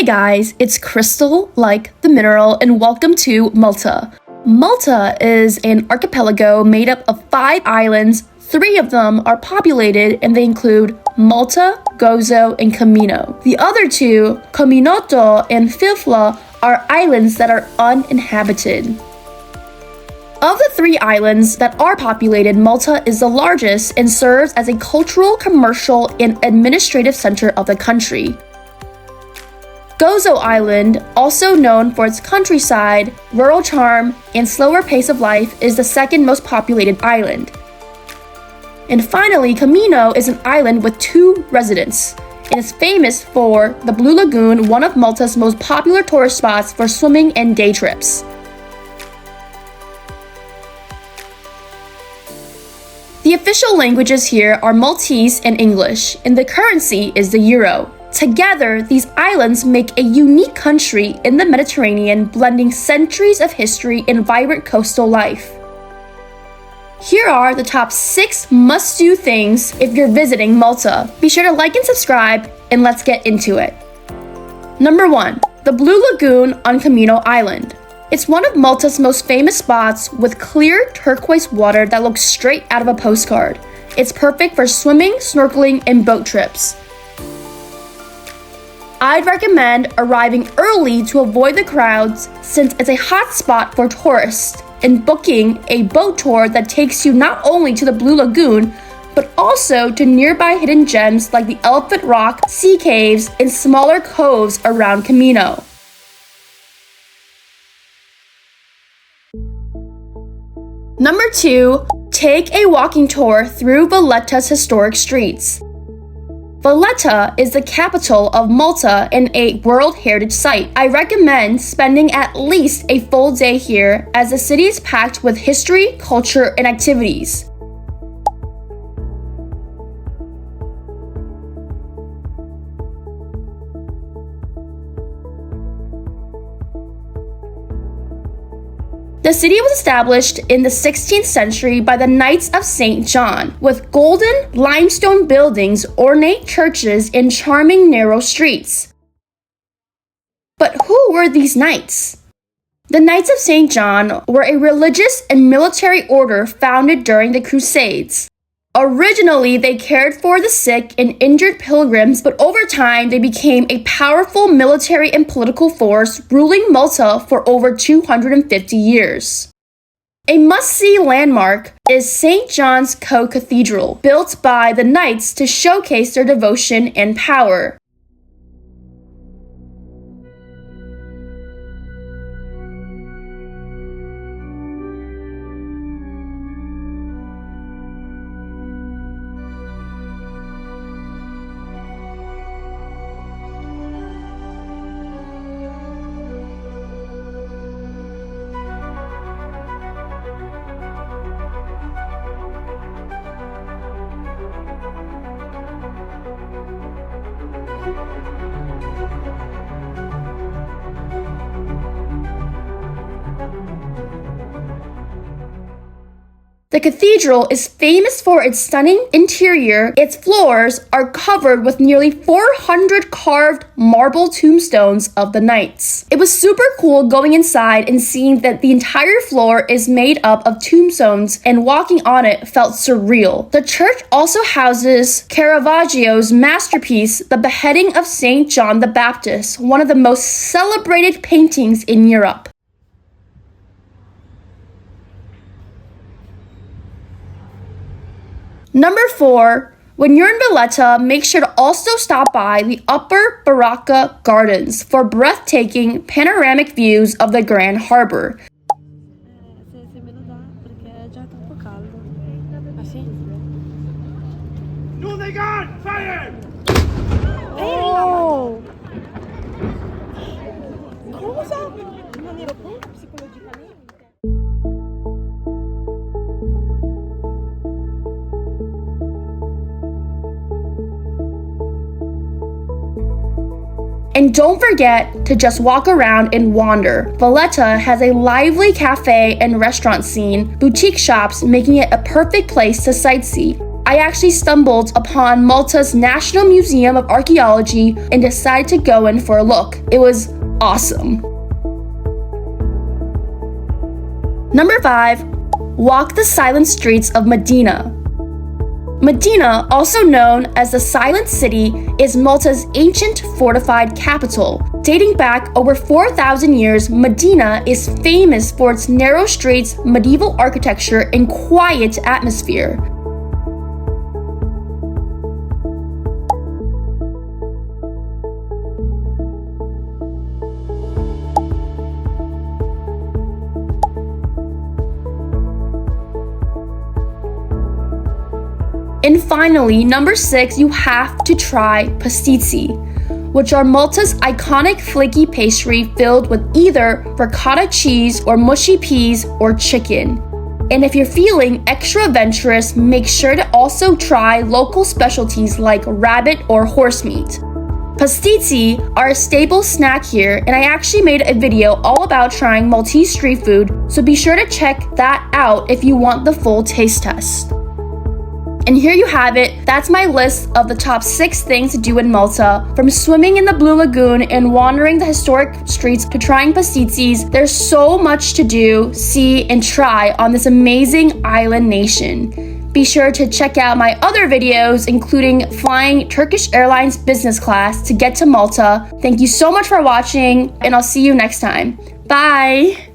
guys, it's Crystal, like the mineral, and welcome to Malta. Malta is an archipelago made up of 5 islands. 3 of them are populated, and they include Malta, Gozo, and Camino. The other 2, Cominoto and Fifla, are islands that are uninhabited. Of the 3 islands that are populated, Malta is the largest and serves as a cultural, commercial, and administrative center of the country. Gozo Island, also known for its countryside, rural charm, and slower pace of life, is the second most populated island. And finally, Camino is an island with 2 residents, and is famous for the Blue Lagoon, one of Malta's most popular tourist spots for swimming and day trips. The official languages here are Maltese and English, and the currency is the euro. Together, these islands make a unique country in the Mediterranean, blending centuries of history and vibrant coastal life. Here are the top 6 must-do things if you're visiting Malta. Be sure to like and subscribe, and let's get into it. Number 1. The Blue Lagoon on Camino Island. It's one of Malta's most famous spots with clear turquoise water that looks straight out of a postcard. It's perfect for swimming, snorkeling, and boat trips. I'd recommend arriving early to avoid the crowds since it's a hot spot for tourists, and booking a boat tour that takes you not only to the Blue Lagoon, but also to nearby hidden gems like the Elephant Rock, sea caves, and smaller coves around Camino. Number 2, take a walking tour through Valletta's historic streets. Valletta is the capital of Malta and a World Heritage Site. I recommend spending at least a full day here, as the city is packed with history, culture, and activities. The city was established in the 16th century by the Knights of St. John, with golden limestone buildings, ornate churches, and charming narrow streets. But who were these knights? The Knights of St. John were a religious and military order founded during the Crusades. Originally, they cared for the sick and injured pilgrims, but over time, they became a powerful military and political force, ruling Malta for over 250 years. A must-see landmark is St. John's Co-Cathedral, built by the Knights to showcase their devotion and power. The cathedral is famous for its stunning interior. Its floors are covered with nearly 400 carved marble tombstones of the knights. It was super cool going inside and seeing that the entire floor is made up of tombstones, and walking on it felt surreal. The church also houses Caravaggio's masterpiece, The Beheading of St. John the Baptist, one of the most celebrated paintings in Europe. Number 4, when you're in Valletta, make sure to also stop by the Upper Barrakka Gardens for breathtaking panoramic views of the Grand Harbor. No, they got fire! Oh! Cosa? In maniera proprio psicologicamente. And don't forget to just walk around and wander. Valletta has a lively cafe and restaurant scene, boutique shops making it a perfect place to sightsee. I actually stumbled upon Malta's National Museum of Archaeology and decided to go in for a look. It was awesome. Number 5, walk the silent streets of Mdina. Mdina, also known as the Silent City, is Malta's ancient fortified capital. Dating back over 4,000 years, Mdina is famous for its narrow streets, medieval architecture, and quiet atmosphere. And finally, number 6, you have to try Pastizzi, which are Malta's iconic flaky pastry filled with either ricotta cheese or mushy peas or chicken. And if you're feeling extra adventurous, make sure to also try local specialties like rabbit or horse meat. Pastizzi are a staple snack here, and I actually made a video all about trying Maltese street food, so be sure to check that out if you want the full taste test. And here you have it. That's my list of the top 6 things to do in Malta. From swimming in the Blue Lagoon and wandering the historic streets to trying pastizzis, there's so much to do, see, and try on this amazing island nation. Be sure to check out my other videos, including flying Turkish Airlines business class to get to Malta. Thank you so much for watching, and I'll see you next time. Bye!